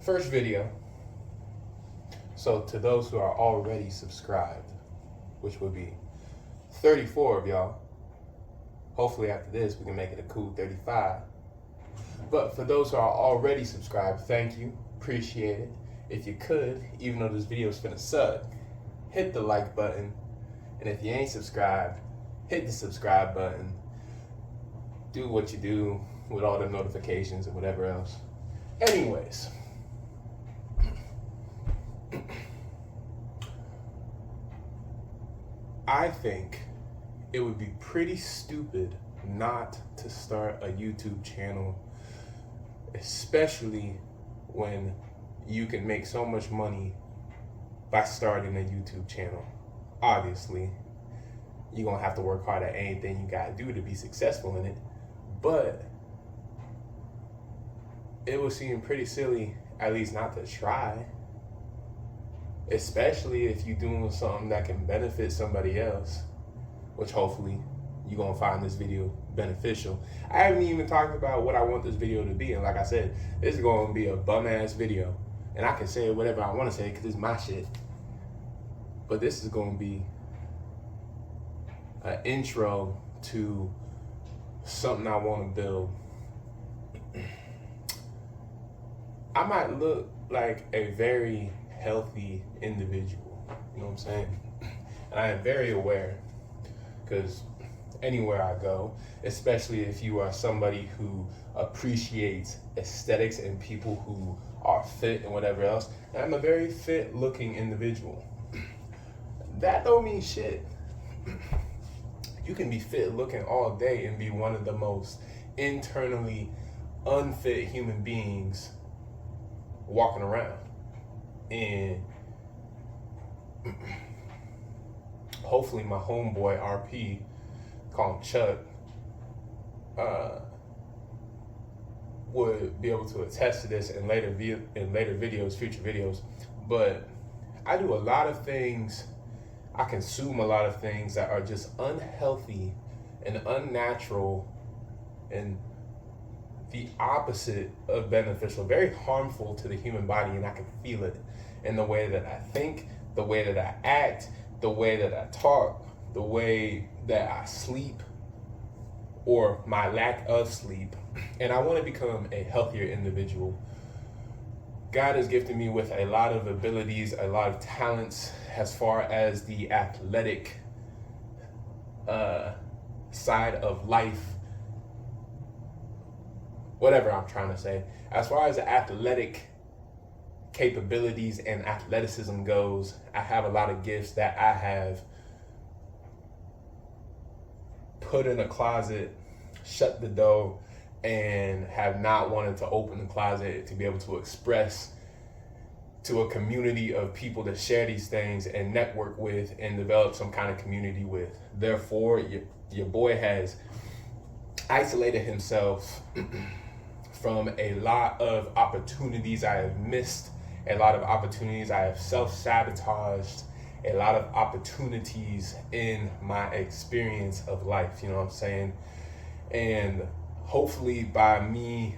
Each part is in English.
first video. So to those who are already subscribed, which would be 34 of y'all, hopefully after this we can make it a cool 35. But for those who are already subscribed, thank you, appreciate it. If you could, even though this video is finna suck, hit the like button. And if you ain't subscribed, hit the subscribe button. Do what you do with all the notifications and whatever else. Anyways, I think it would be pretty stupid not to start a YouTube channel, especially when you can make so much money by starting a YouTube channel. Obviously, you're gonna have to work hard at anything you gotta do to be successful in it, but it would seem pretty silly at least not to try, especially if you're doing something that can benefit somebody else, which hopefully you're gonna find this video beneficial. I haven't even talked about what I want this video to be, and like I said, this is gonna be a bum-ass video, and I can say whatever I wanna say because it's my shit, but this is gonna be an intro to something I wanna build. I might look like a very healthy individual, you know what I'm saying? And I am very aware, because anywhere I go, especially if you are somebody who appreciates aesthetics and people who are fit and whatever else, and I'm a very fit looking individual. That don't mean shit. You can be fit looking all day and be one of the most internally unfit human beings walking around. And hopefully my homeboy RP, call him Chuck, would be able to attest to this in later videos, future videos. But I do a lot of things, I consume a lot of things that are just unhealthy and unnatural and the opposite of beneficial, very harmful to the human body, and I can feel it in the way that I think, the way that I act, the way that I talk, the way that I sleep, or my lack of sleep. And I want to become a healthier individual. God has gifted me with a lot of abilities, a lot of talents as far as the athletic side of life, whatever I'm trying to say. As far as the athletic capabilities and athleticism goes, I have a lot of gifts that I have put in a closet, shut the door, and have not wanted to open the closet to be able to express to a community of people to share these things and network with and develop some kind of community with. Therefore, your boy has isolated himself from a lot of opportunities I have missed, a lot of opportunities I have self-sabotaged, a lot of opportunities in my experience of life, you know what I'm saying? And hopefully by me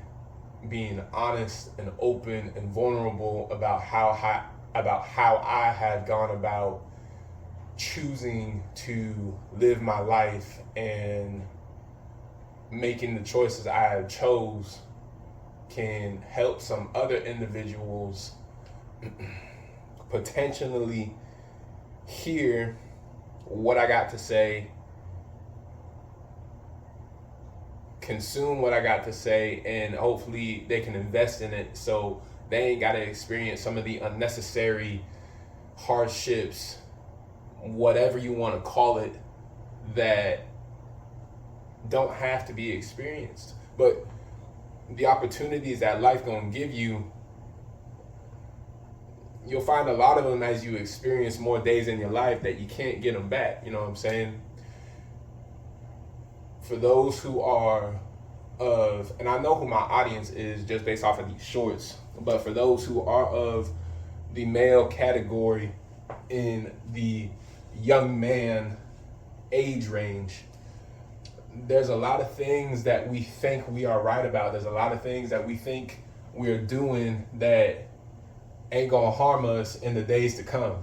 being honest and open and vulnerable about how I have gone about choosing to live my life and making the choices I have chose can help some other individuals potentially hear what I got to say, consume what I got to say, and hopefully they can invest in it so they ain't got to experience some of the unnecessary hardships, whatever you want to call it, that don't have to be experienced. But the opportunities that life gonna give you, you'll find a lot of them as you experience more days in your life that you can't get them back, you know what I'm saying? For those who are of, and I know who my audience is just based off of these shorts, but for those who are of the male category in the young man age range, there's a lot of things that we think we are right about. There's a lot of things that we think we're doing that ain't gonna harm us in the days to come.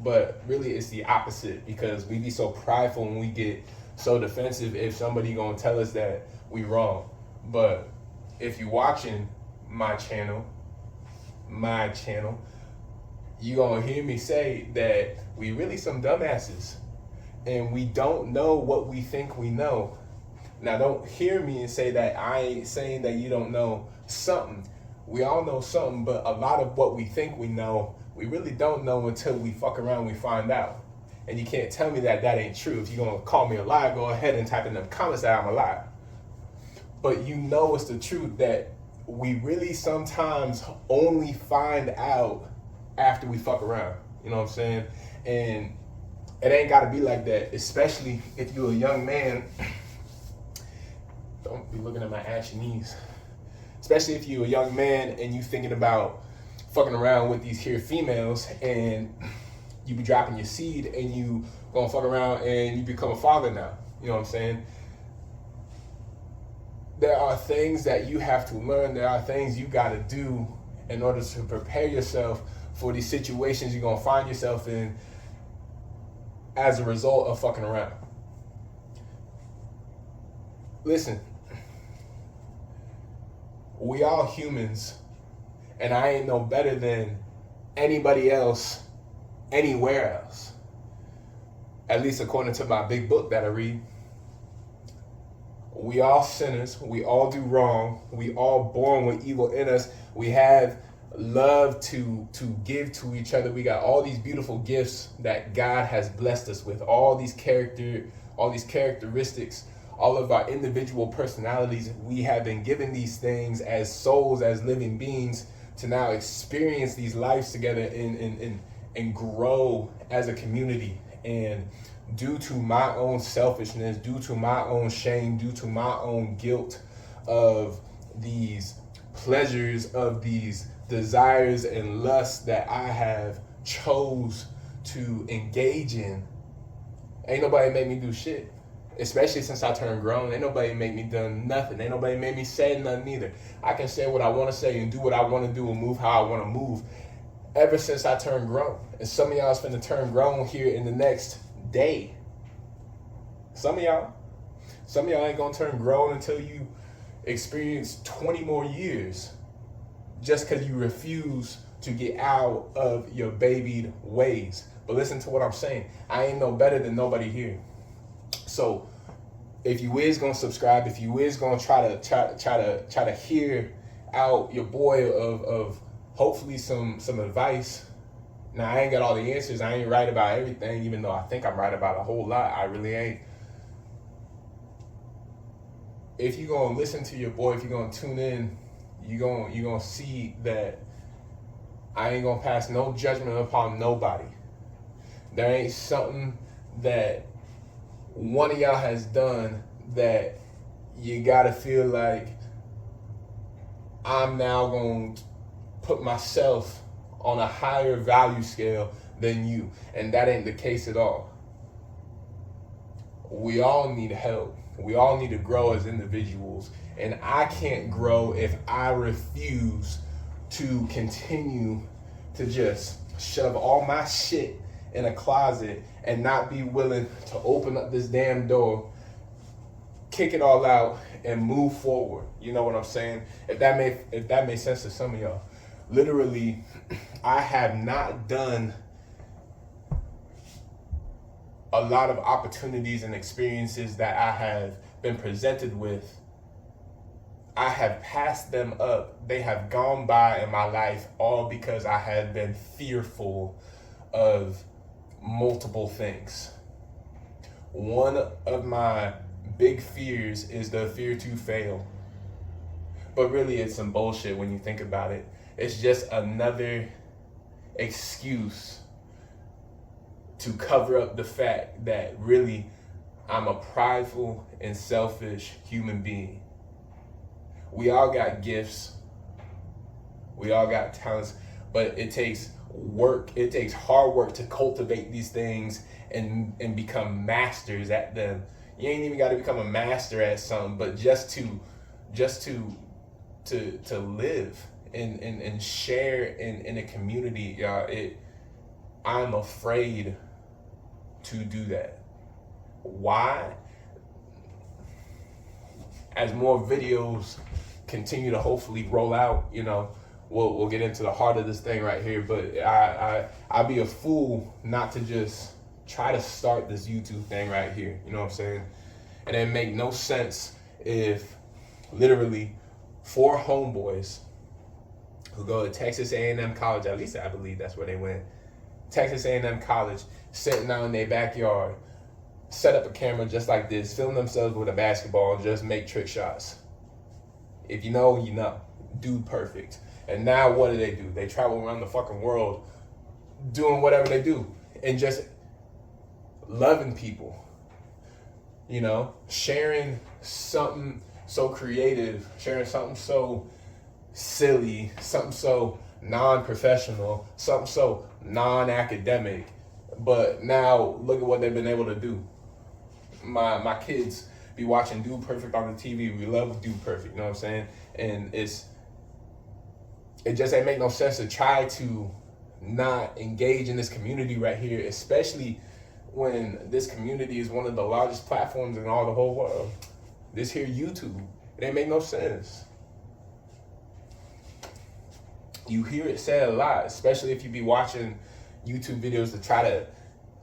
But really it's the opposite, because we be so prideful and we get so defensive if somebody gonna tell us that we wrong. But if you watching my channel, you gonna hear me say that we really some dumbasses and we don't know what we think we know. Now don't hear me and say that I ain't saying that you don't know something. We all know something, but a lot of what we think we know, we really don't know until we fuck around and we find out. And you can't tell me that that ain't true. If you're gonna call me a liar, go ahead and type in the comments that I'm a liar. But you know it's the truth that we really sometimes only find out after we fuck around. You know what I'm saying? And it ain't gotta be like that, especially if you're a young man. Don't be looking at my ashy knees. Especially if you're a young man and you thinking about fucking around with these here females, and you be dropping your seed and you gonna fuck around and you become a father now. You know what I'm saying? There are things that you have to learn. There are things you gotta do in order to prepare yourself for these situations you're gonna find yourself in as a result of fucking around. Listen, we all humans, and I ain't no better than anybody else, anywhere else. At least according to my big book that I read. We all sinners, we all do wrong, we all born with evil in us. We have love to give to each other. We got all these beautiful gifts that God has blessed us with, all these characteristics. All of our individual personalities, we have been given these things as souls, as living beings, to now experience these lives together and grow as a community. And due to my own selfishness, due to my own shame, due to my own guilt of these pleasures, of these desires and lusts that I have chose to engage in, ain't nobody made me do shit. Especially since I turned grown, ain't nobody made me done nothing. Ain't nobody made me say nothing either. I can say what I want to say and do what I want to do and move how I want to move ever since I turned grown. And some of y'all is finna turn grown here in the next day. Some of y'all ain't gonna turn grown until you experience 20 more years, just because you refuse to get out of your babied ways. But listen to what I'm saying. I ain't no better than nobody here. So if you is gonna subscribe, if you is gonna try to hear out your boy of hopefully some advice. Now I ain't got all the answers. I ain't right about everything, even though I think I'm right about a whole lot. I really ain't. If you gonna listen to your boy, if you're gonna tune in, you gonna see that I ain't gonna pass no judgment upon nobody. There ain't something that one of y'all has done that you gotta feel like I'm now gonna put myself on a higher value scale than you. And that ain't the case at all. We all need help. We all need to grow as individuals. And I can't grow if I refuse to continue to just shove all my shit in a closet and not be willing to open up this damn door, kick it all out, and move forward. You know what I'm saying? If that makes sense to some of y'all. Literally, I have not done a lot of opportunities and experiences that I have been presented with. I have passed them up. They have gone by in my life, all because I have been fearful of multiple things. One of my big fears is the fear to fail. But really it's some bullshit when you think about it. It's just another excuse to cover up the fact that really I'm a prideful and selfish human being. We all got gifts. We all got talents, but it takes work. It takes hard work to cultivate these things and become masters at them. You ain't even got to become a master at something, but just to live and share in a community, y'all, I'm afraid to do that. Why? As more videos continue to hopefully roll out, you know, we'll get into the heart of this thing right here. But I'd be a fool not to just try to start this YouTube thing right here. You know what I'm saying? And it make no sense if literally 4 homeboys who go to Texas A&M College, at least I believe that's where they went, Texas A&M College, sitting out in their backyard, set up a camera just like this, film themselves with a basketball, and just make trick shots. If you know, you know. Dude perfect. And now what do? They travel around the fucking world doing whatever they do and just loving people. You know, sharing something so creative, sharing something so silly, something so non-professional, something so non-academic. But now look at what they've been able to do. My kids be watching Dude Perfect on the TV. We love Dude Perfect, you know what I'm saying? And it just ain't make no sense to try to not engage in this community right here, especially when this community is one of the largest platforms in all the whole world. This here YouTube, it ain't make no sense. You hear it said a lot, especially if you be watching YouTube videos to try to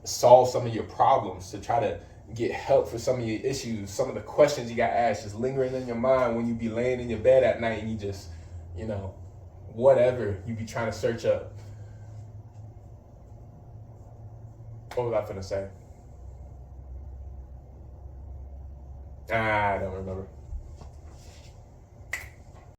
solve some of your problems, to try to get help for some of your issues, some of the questions you got asked just lingering in your mind when you be laying in your bed at night and you just, you know, whatever you be trying to search up. What was I finna say? I don't remember.